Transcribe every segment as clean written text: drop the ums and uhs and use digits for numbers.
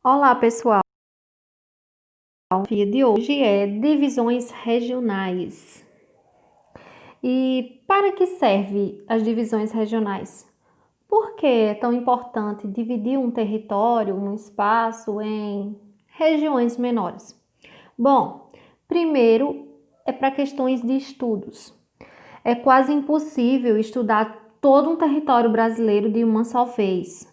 Olá, pessoal. O dia de hoje é divisões regionais. E para que serve as divisões regionais? Por que é tão importante dividir um território, um espaço em regiões menores? Bom, primeiro é para questões de estudos. É quase impossível estudar todo um território brasileiro de uma só vez.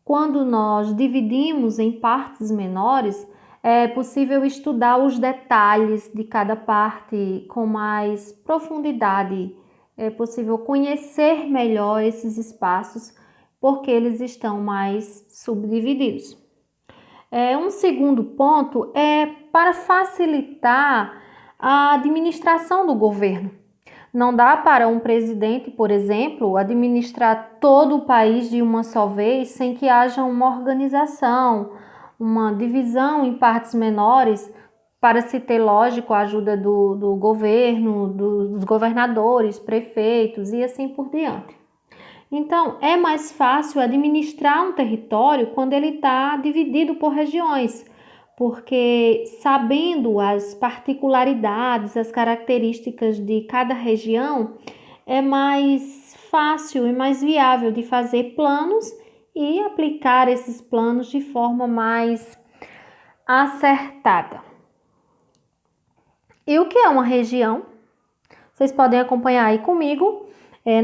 Quando nós dividimos em partes menores, é possível estudar os detalhes de cada parte com mais profundidade. É possível conhecer melhor esses espaços porque eles estão mais subdivididos. Um segundo ponto é para facilitar a administração do governo. Não dá para um presidente, por exemplo, administrar todo o país de uma só vez sem que haja uma organização, uma divisão em partes menores para se ter, lógico, a ajuda do governo, dos governadores, prefeitos e assim por diante. Então, é mais fácil administrar um território quando ele está dividido por regiões, porque sabendo as particularidades, as características de cada região, é mais fácil e mais viável de fazer planos e aplicar esses planos de forma mais acertada. E o que é uma região? Vocês podem acompanhar aí comigo.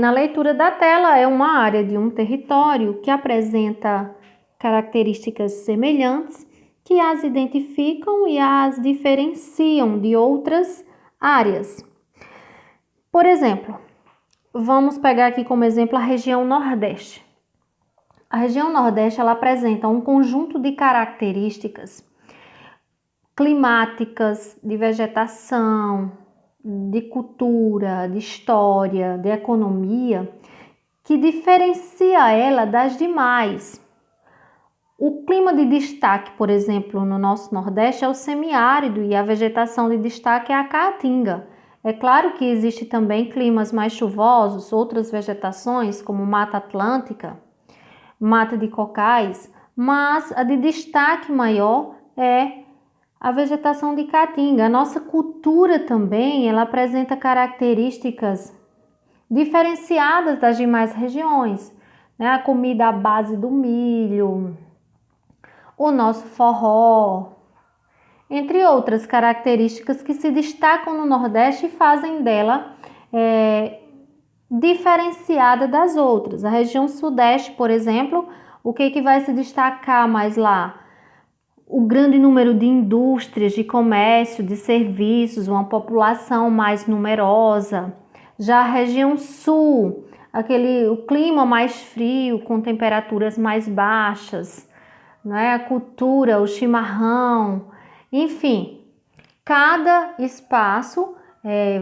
Na leitura da tela, é uma área de um território que apresenta características semelhantes que as identificam e as diferenciam de outras áreas. Por exemplo, vamos pegar aqui como exemplo a região Nordeste. A região Nordeste ela apresenta um conjunto de características climáticas, de vegetação, de cultura, de história, de economia, que diferencia ela das demais. O clima de destaque, por exemplo, no nosso Nordeste é o semiárido e a vegetação de destaque é a caatinga. É claro que existe também climas mais chuvosos, outras vegetações como mata atlântica, mata de cocais, mas a de destaque maior é a vegetação de caatinga. A nossa cultura também, ela apresenta características diferenciadas das demais regiões, né? A comida à base do milho, o nosso forró, entre outras características que se destacam no Nordeste e fazem dela diferenciada das outras. A região Sudeste, por exemplo, o que vai se destacar mais lá? O grande número de indústrias, de comércio, de serviços, uma população mais numerosa. Já a região sul, o clima mais frio, com temperaturas mais baixas, né? A cultura, o chimarrão, enfim, cada espaço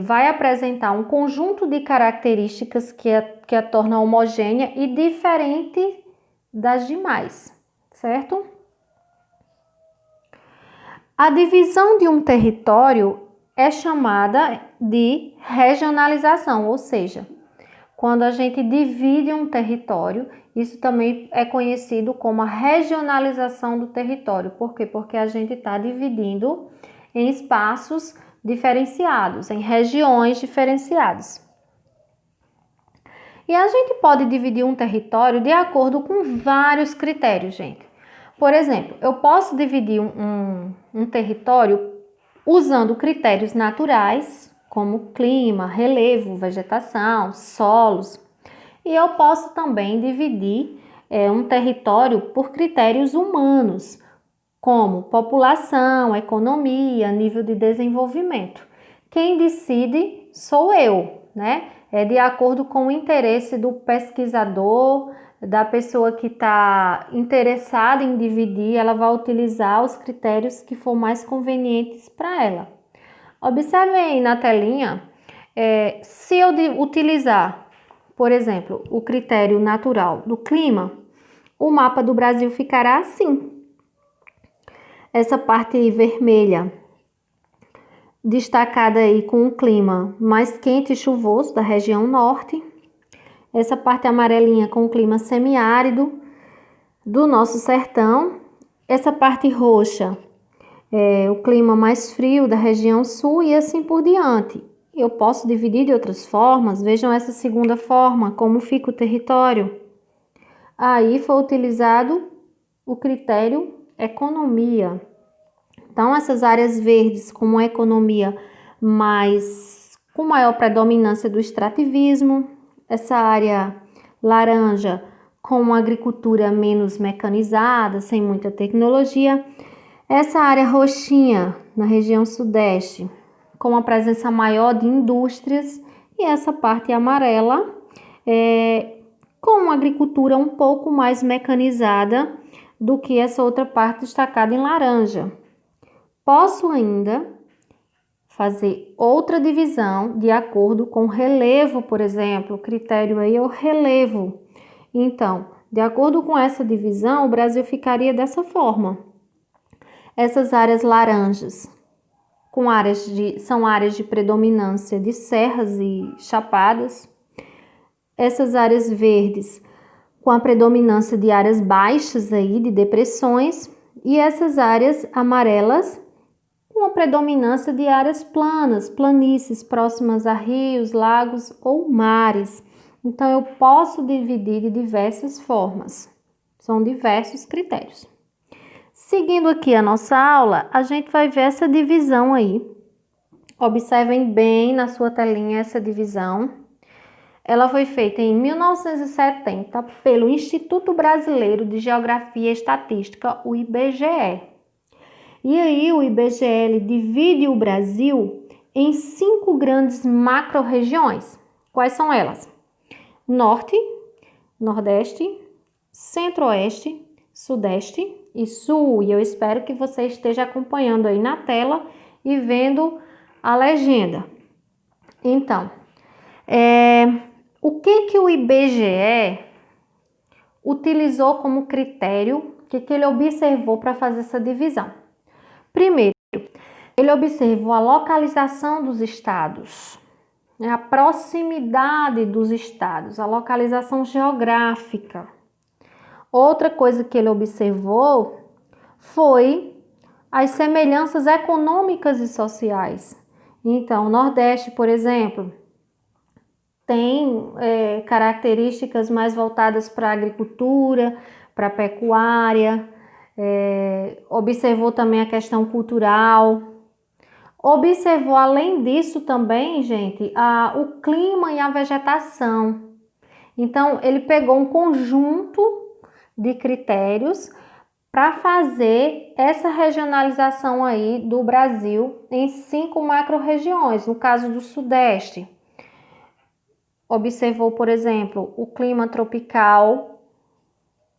vai apresentar um conjunto de características que a torna homogênea e diferente das demais, certo? A divisão de um território é chamada de regionalização, ou seja, quando a gente divide um território, isso também é conhecido como a regionalização do território. Por quê? Porque a gente está dividindo em espaços diferenciados, em regiões diferenciadas. E a gente pode dividir um território de acordo com vários critérios, gente. Por exemplo, eu posso dividir um território usando critérios naturais, como clima, relevo, vegetação, solos. E eu posso também dividir um território por critérios humanos, como população, economia, nível de desenvolvimento. Quem decide sou eu, né? É de acordo com o interesse do pesquisador, da pessoa que está interessada em dividir, ela vai utilizar os critérios que for mais convenientes para ela. Observem aí na telinha, se eu utilizar, por exemplo, o critério natural do clima, o mapa do Brasil ficará assim. Essa parte vermelha, destacada aí com o clima mais quente e chuvoso da região norte. Essa parte amarelinha com o clima semiárido do nosso sertão. Essa parte roxa é o clima mais frio da região sul e assim por diante. Eu posso dividir de outras formas. Vejam essa segunda forma, como fica o território. Aí foi utilizado o critério economia. Então, essas áreas verdes com uma economia com maior predominância do extrativismo, essa área laranja com uma agricultura menos mecanizada, sem muita tecnologia, essa área roxinha na região sudeste, com a presença maior de indústrias, e essa parte amarela com uma agricultura um pouco mais mecanizada do que essa outra parte destacada em laranja. Posso ainda fazer outra divisão de acordo com o relevo, por exemplo, o critério aí é o relevo. Então, de acordo com essa divisão, o Brasil ficaria dessa forma. Essas áreas laranjas são áreas de predominância de serras e chapadas. Essas áreas verdes com a predominância de áreas baixas aí, de depressões, e essas áreas amarelas com a predominância de áreas planas, planícies próximas a rios, lagos ou mares. Então, eu posso dividir de diversas formas. São diversos critérios. Seguindo aqui a nossa aula, a gente vai ver essa divisão aí. Observem bem na sua telinha essa divisão. Ela foi feita em 1970 pelo Instituto Brasileiro de Geografia e Estatística, o IBGE. E aí o IBGE divide o Brasil em 5 grandes macro-regiões. Quais são elas? Norte, Nordeste, Centro-Oeste, Sudeste e Sul. E eu espero que você esteja acompanhando aí na tela e vendo a legenda. Então, o que o IBGE utilizou como critério, o que ele observou para fazer essa divisão? Primeiro, ele observou a localização dos estados, a proximidade dos estados, a localização geográfica. Outra coisa que ele observou foi as semelhanças econômicas e sociais. Então, o Nordeste, por exemplo, tem características mais voltadas para a agricultura, para a pecuária, observou também a questão cultural, observou além disso também, gente, o clima e a vegetação. Então, ele pegou um conjunto de critérios para fazer essa regionalização aí do Brasil em 5 macro-regiões. No caso do Sudeste, observou, por exemplo, o clima tropical,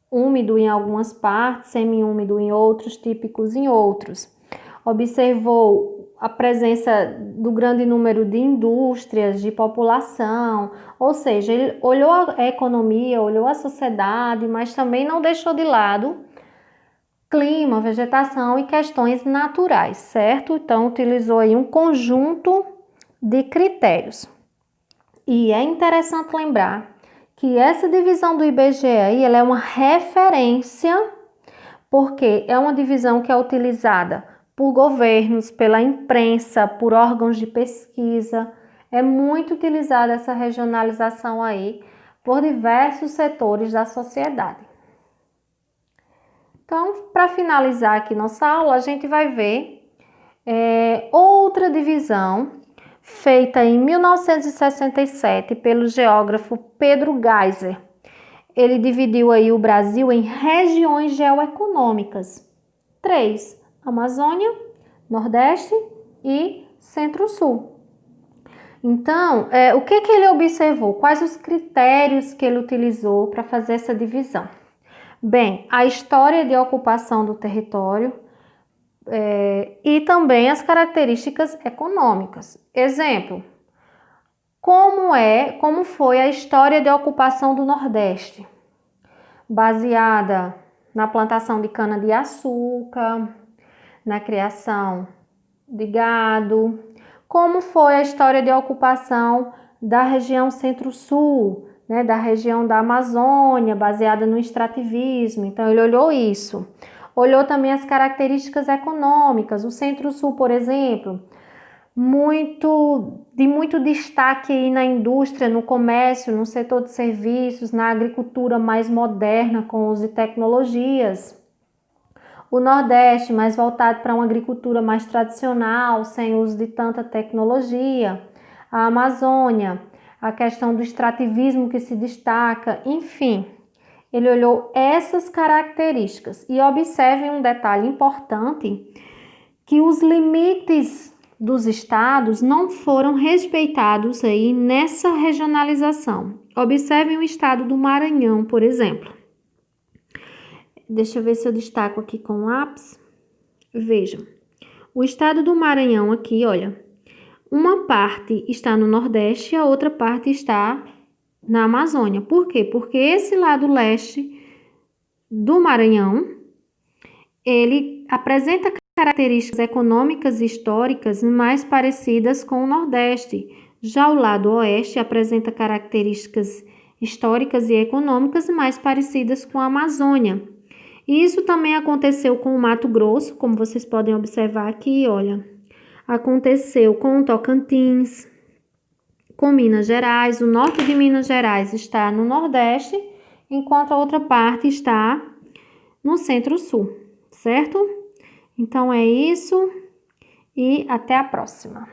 úmido em algumas partes, semi-úmido em outros, típicos em outros. Observou a presença do grande número de indústrias, de população, ou seja, ele olhou a economia, olhou a sociedade, mas também não deixou de lado clima, vegetação e questões naturais, certo? Então, utilizou aí um conjunto de critérios. E é interessante lembrar que essa divisão do IBGE aí, ela é uma referência, porque é uma divisão que é utilizada por governos, pela imprensa, por órgãos de pesquisa. É muito utilizada essa regionalização aí por diversos setores da sociedade. Então, para finalizar aqui nossa aula, a gente vai ver outra divisão feita em 1967 pelo geógrafo Pedro Geiser. Ele dividiu aí o Brasil em regiões geoeconômicas. 3, Amazônia, Nordeste e Centro-Sul. Então, o que ele observou? Quais os critérios que ele utilizou para fazer essa divisão? Bem, a história de ocupação do território e também as características econômicas. Exemplo, como foi a história de ocupação do Nordeste? Baseada na plantação de cana-de-açúcar, na criação de gado. Como foi a história de ocupação da região Centro-Sul, da região da Amazônia, baseada no extrativismo. Então, ele olhou isso. Olhou também as características econômicas. O Centro-Sul, por exemplo, de muito destaque aí na indústria, no comércio, no setor de serviços, na agricultura mais moderna, com uso de tecnologias. O Nordeste, mais voltado para uma agricultura mais tradicional, sem uso de tanta tecnologia. A Amazônia, a questão do extrativismo que se destaca, enfim. Ele olhou essas características e observe um detalhe importante, que os limites dos estados não foram respeitados aí nessa regionalização. Observem o estado do Maranhão, por exemplo. Deixa eu ver se eu destaco aqui com lápis. Vejam, o estado do Maranhão aqui, olha, uma parte está no Nordeste e a outra parte está na Amazônia. Por quê? Porque esse lado leste do Maranhão, ele apresenta características econômicas e históricas mais parecidas com o Nordeste. Já o lado oeste apresenta características históricas e econômicas mais parecidas com a Amazônia. E isso também aconteceu com o Mato Grosso, como vocês podem observar aqui, olha. Aconteceu com o Tocantins, com Minas Gerais. O norte de Minas Gerais está no Nordeste, enquanto a outra parte está no Centro-Sul, certo? Então é isso e até a próxima.